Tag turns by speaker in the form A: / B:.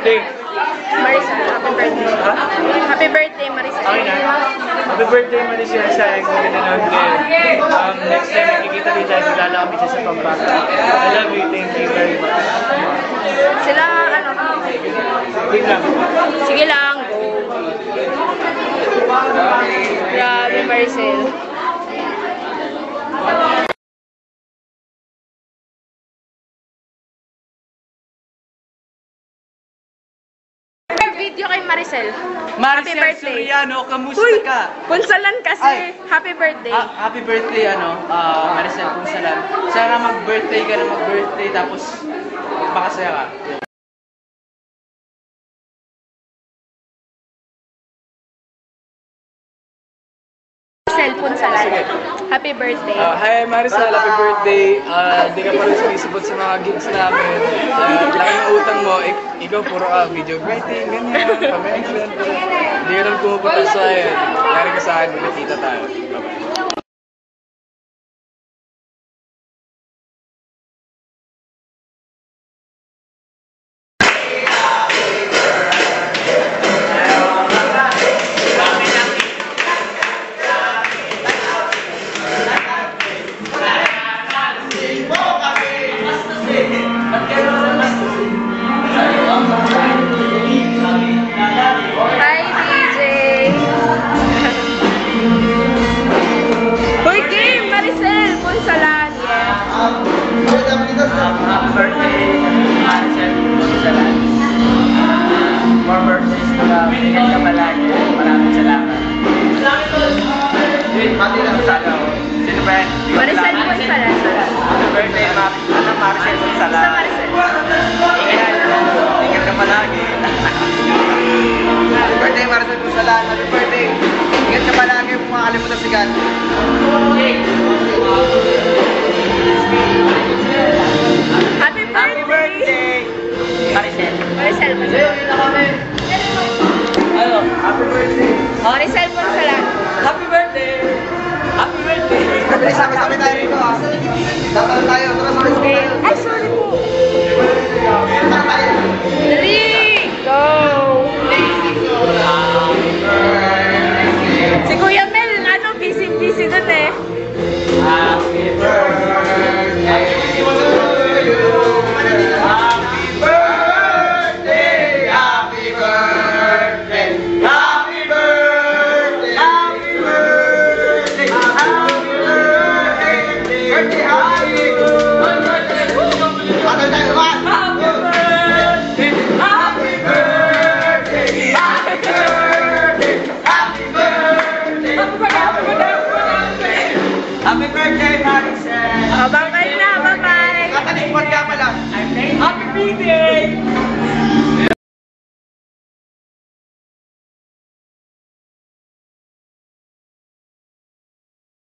A: birthday?
B: Maricel, happy birthday.
A: Ha?
B: Happy birthday, Maricel.
A: Okay na. Happy birthday, Maricel. Sayang kung pinanood ko yun. Next time nakikita rin tayo, magdala kami dyan sa Pampanga. I love you. Thank you very much.
B: Sila, ano?
A: Wait lang.
B: Sige lang, go. Grabe, Maricel. Video kay Maricel. Happy
A: Maricel
B: birthday.
A: Soriano, kamusta
B: Uy,
A: ka?
B: Punsalan kasi.
A: Ay.
B: Happy birthday.
A: Happy birthday, Maricel Punsalan. Sana mag-birthday ka na mag-birthday, tapos magpakasaya ka.
B: Maricel Punsalan. Happy birthday.
A: Hi Maricel, happy birthday. Hindi ka pa rin sumisipot sa mga gigs namin. Laki ng utang mo, ikaw puro video writing, ganyan, pa-mention. Hindi ka rin pumupunta sa akin. Lari ka sa akin, magkita tayo. Bye-bye.
B: Hi, DJ. Hoy, game! Maricel Punsalan. Yes.
A: Happy birthday, Maricel Punsalan. More birthdays to come. Ingat ka palagi. Maraming salamat. Pati lang sa ako. Sino ba yan?
B: Maricel Punsalan.
A: Happy birthday, Maricel Punsalan.
B: Sa Maricel.
A: Ingat ka palagi. Happy birthday, Maricel Punsalan. Happy birthday. Ingat ka palagi kung makakalimutan si God.
B: Happy birthday.
A: Maricel.
B: Maricel Punsalan.
A: Ano? Happy birthday.
B: Maricel Punsalan.
A: Happy birthday. Happy birthday.
C: Sabay-sabay tayo rito ah. Dapat tayo. Tara sabay-sabay tayo.
B: Ay, sorry po.
C: Tara tayo.
B: 3, go! Si Kuya Mel, ano, busy-busy dun eh.
A: Happy birthday. Happy birthday. Happy birthday. Happy birthday. Happy birthday. Happy birthday. Birthday, happy birthday.
C: Patay tayo ba?
A: Happy birthday. Happy birthday. Happy birthday. Happy birthday. Happy birthday, Maricel.
B: O, bye-bye na, bye-bye.
C: Katalikpan ka pala.
A: Happy birthday.